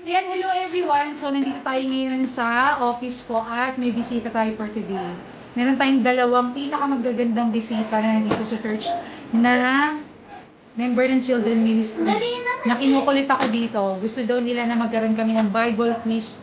Ayan, hello everyone. So, nandito tayo ngayon sa office ko at may bisita tayo for today. Meron tayong dalawang pinakamagagandang bisita na nandito sa church na member ng Children Ministry. Na kinukulit ako dito. Gusto daw nila na magkaroon kami ng Bible quiz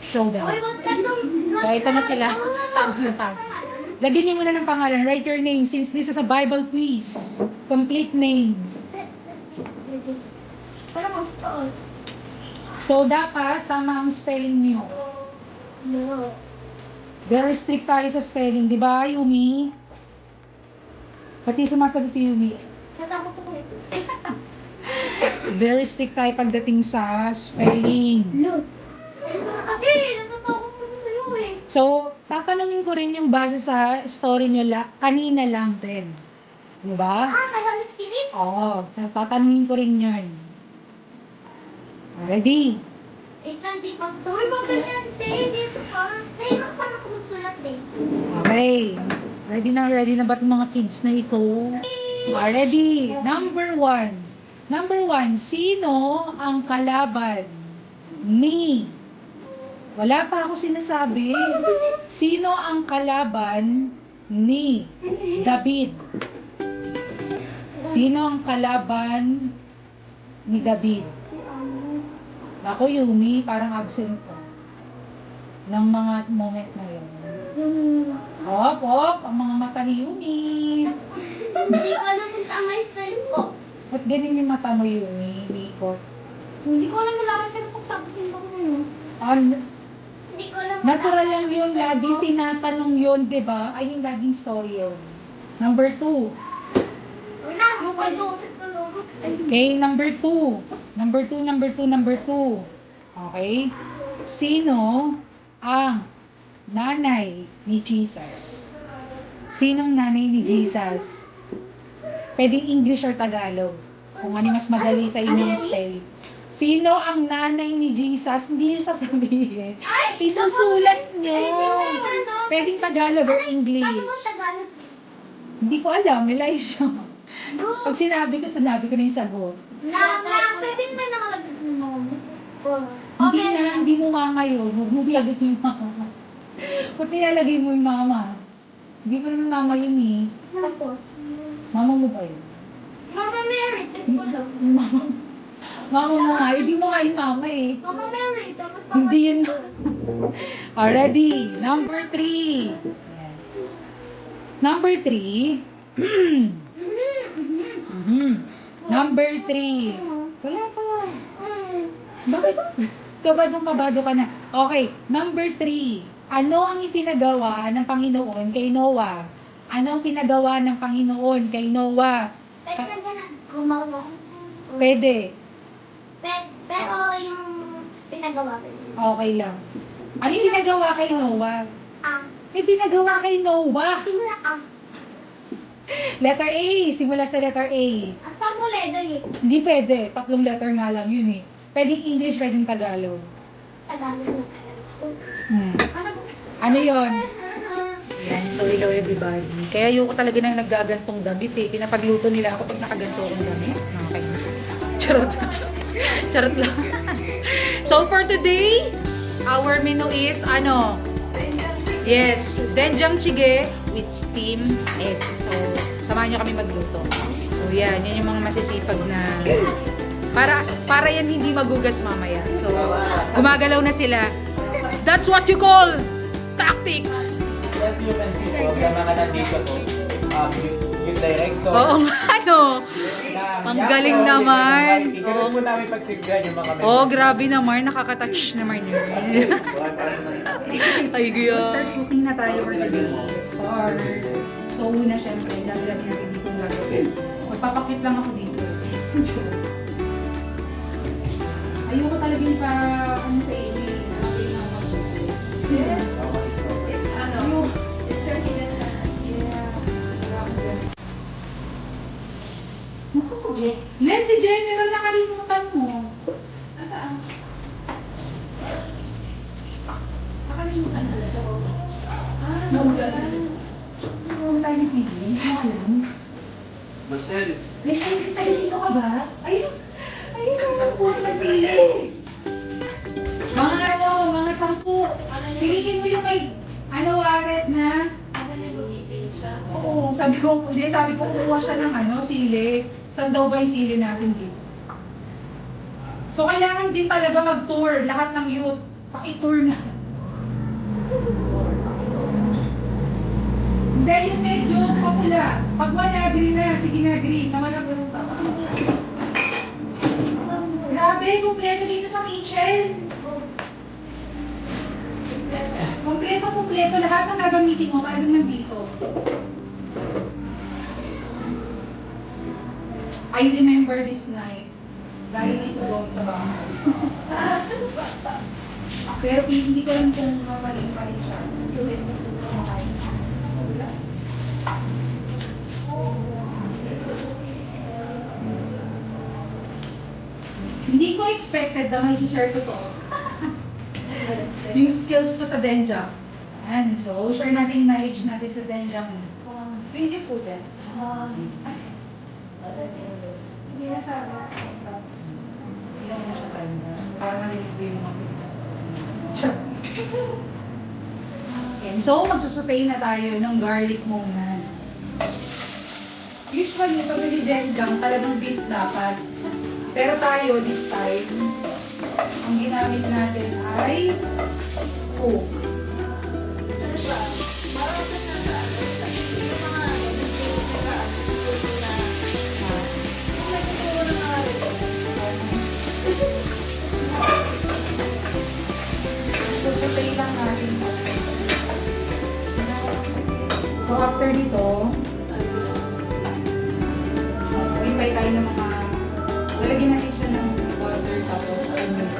showdown. So, ito na sila. Lagyan niyo muna ng pangalan. Write your name since this is a Bible quiz. Complete name. So, dapat tama ang spelling niyo. No. Very strict tayo sa spelling, di ba, Yumi? Pati sumasagot si Yumi. Natakot ko eh. Very strict tayo pagdating sa spelling. No. Kasi, natatakot ko sa'yo eh. So, tatanungin ko rin yung base sa story niyo kanina lang din. Di ba? Nasa spirit? Oo, tatanungin ko rin yun. Ready? Hindi pa. Uy, maganyan, dito pa. Nahirap pa ako magsulat din. Okay. Ready na ba't mga kids na ito? Ready? Number one. Number one, sino ang kalaban ni... Wala pa ako sinasabi. Sino ang kalaban ni David? Sino ang kalaban ni David? Ako, Yumi, parang absent ko ng mga moment na yun. Hop, ang mga mata ni Yumi. Hindi ko alam kung tama yung style ko. Ba't ganun yung mata mo, Yumi? Likot. Hindi ko alam wala ka pero pagsabihin ko yun. Hindi ko alam. Natural lang yun, laging tinatanong yun, di ba? Ay, yung laging story yun. Number two. Wala, yung pag-uusap ko logo. Okay, number two. Number two. Okay? Sino ang nanay ni Jesus? Sinong nanay ni Jesus? Pwedeng English or Tagalog. Kung ano mas madali sa inyong spell. Sino ang nanay ni Jesus? Hindi niyo sasabihin. Isusulat niyo. Pwedeng Tagalog or English. Tagalog. Hindi ko alam. Elisha. Pag sinabi ko na yung sagot. Pwedeng may nakalagay mo. Hindi mo nga ngayon. Huwag mo lagay mo yung mama. Kung tinalagay mo yung mama, hindi mo naman mama yun eh. Tapos, Mama mo ba yun? Mama Mary. Mama mo nga, hindi mo nga yung mama eh. Mama Mary. Tapos Mama Hindi yun. Already, number three. Number three. Number three. Wala pa. Bakit? Kabado ka na. Okay, number three. Ano ang ipinagawa ng Panginoon kay Noah? Ano ang pinagawa ng Panginoon kay Noah? Pwede na ganun. Gumawa. Pwede. Pero yung pinagawa ko. Okay lang. Ano yung pinagawa kay Noah? May pinagawa kay Noah. Simula Letter A. Simula sa letter A. Ang pag-leather eh. Hindi pwede. Tatlong letter nga lang yun eh. Pwedeng English, pwedeng Tagalog. Tagalog. Ano ba? Ano yun? Yan. So, hello everybody. Kaya ayoko talaga nang naggagantong damit eh. Pinapagluto nila ako pag nakaganto akong damit. Okay. Charot. Charot lang. So, for today, our menu is ano? Yes, denjang chige with steamed egg. So, samahan nyo kami magluto. So, yan yung mga masisipag na para yan hindi magugas mamaya. So, gumagalaw na sila. That's what you call tactics. Yes, you can see po, sa mga nandito po, yung director. Oo nga, ano? Ang galing naman. Ganun po namin pagsigran yung mga Oh, grabe naman. Nakaka-touch naman yun. Ay, gaya. Start cooking na tayo for today. Start. So, una syempre, dagdag natin dito gagawin. Magpapakit lang ako dito. Ayoko talaga yung ano sa email. Yes. It's ano. It's circular. Yeah. Nasa si Jen? Len, si General nakalimutan mo. Nasaan? Nakalimutan mo siya ko. Naulan. Naulan tayo ni Sige. Naulan. Marcel. Michelle, tayo dito ka ba? Ayun. Ayun. Naulan na Sige. po. Piliin mo yung may, wallet na. Oo, sabi ko kukuha siya ng sili. Saan daw ba yung sili natin dito? So, kailangan din talaga mag-tour, lahat ng youth. Paki-tour na. Hindi, yung medyo kapula. Pag wala, green na. Sige na, green. Nawala ko yung tama. Grabe, kumpleto dito sa kitchen. Kumpleto. Lahat ng gagamitin mo, talagang nandito. I remember this night. Dahil dito doon sa bahay. Pero hindi ko alam kung mapaling pa rin siya. Tuloy mo kumakain. Hindi ko expected na may share ko to. Yung skills ko sa Denjang. Ayan, so share natin yung knowledge natin sa Denjang. Pwede po din. Hindi na sabi. Hindi na mo siya time lapse. Para malilig ko yung mga pics. Ayan, so magsusutay na tayo ng garlic muna. Usually, pag nag-Denjang, talagang beef dapat. Pero tayo, this time, ang ginamit natin ay coke. Susutay lang natin. So, after dito, ripay tayo ng mga lalagyan natin siya ng water tapos mix.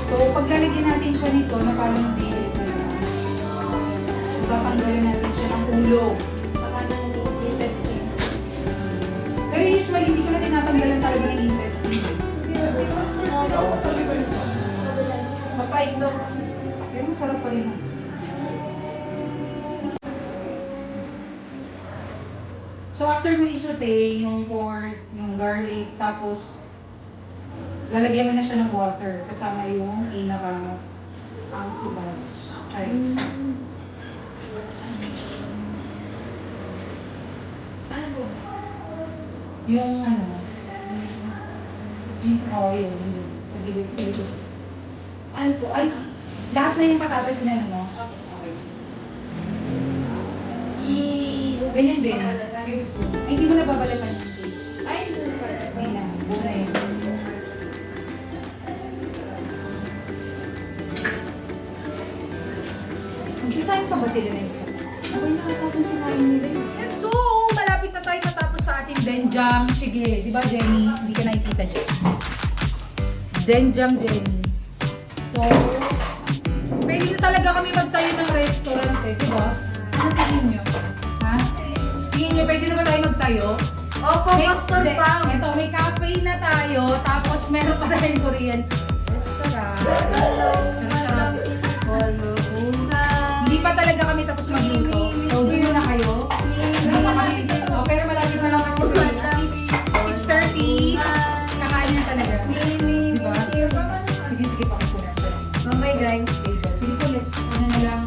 So, paglalagyan natin siya nito na parang dilis na lang, tatanggalin natin siya ng ulo. Pero usually, hindi ko na tinatanggalan talaga ng intestine. Mapait daw kasi. Pero masarap pa rin. So, after mo isote yung pork, yung garlic, tapos lalagyan mo na siya ng water kasama yung ang tubig. Chives. Yung yun. Ano po? Ay, lahat na yung patatas na mo. Ganyan din. Ay, hindi mo na babalatan yung taste. Ay, Hindi na. Buo na yun. Magkisahin pa ba sila na isa? okay na tapos sinain nila yun. And so, malapit na tayo matapos sa ating Denjang. Sige, di ba Jenny? Hindi ka nakikita dyan. Denjang Jenny. So, pwede na talaga kami magtayo ng restaurant eh, di ba? Ano tingin nyo? Ha? Tingin nyo, pwede na ba tayo magtayo? Opo, Pastor Hindi, Pam. Ito, may cafe na tayo, tapos meron pa tayong Korean restaurant. Hello. Charot-charot. Hello. Hindi pa talaga kami tapos magluto. So, doon muna kayo. Hindi pa kami, pero malapit na lang kasi kami. At least 6:30, kakain na talaga. Diba? Sige, pakipuna sa Mamay guys. sige po, let's na lang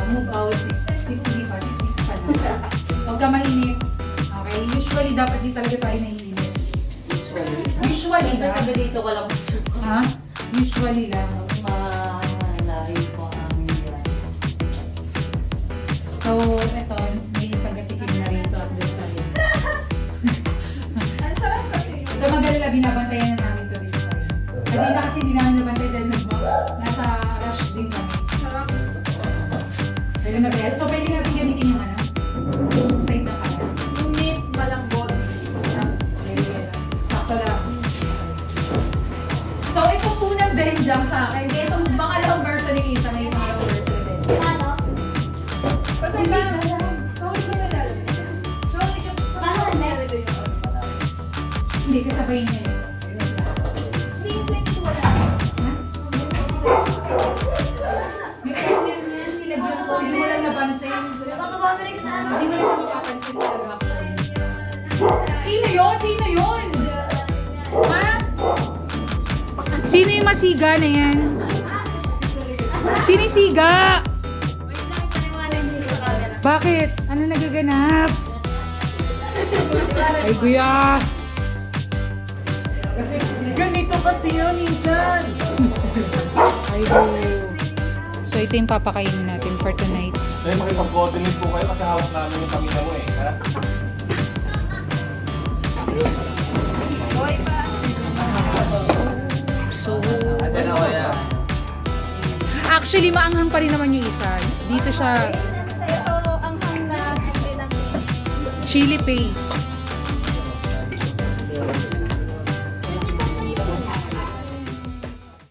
move out. 6 pa na. Huwag ka mainip. Okay, usually dapat di talaga tayo naiinip. Usually lang. Taga dito ka lang gusto. Ha? Usually lang. Malayo po ang yan. So, eto, may taga-tikim na rito at this side. Ang sarap kasi. Ito magalala, binabantayan na namin to this time. Kanina kasi hindi namin nabantay dahil nasa rush din kami. Sarap. Pwede na ba yan? So, pwede natin gamitin yung yung side ng kanan. Yung meat malambot. Sakto lang. So, itong unang Denjang sa akin, kaya itong pangalawang version ni Kisha, may pangalawang version ni Denjang. Hindi, kasabay niya yun. May time yan, nilagyan ko. Hindi mo lang napansin. Hindi mo lang siya mapapansin talaga. Sino yun? Sino yun? Ha? Sino yung masiga na yan? Sino yung siga? Bakit? Ano nagaganap? Ay, guya! Ganito kasi yun minsan. Ay, guya. So, ito yung papakainin natin for tonight. Ay, makipag-coordinate po kayo kasi hawak namin yung pamilya mo eh. Ha? So, Asa na kaya? actually, maanghang pa rin naman yung isa. Dito siya, chili paste.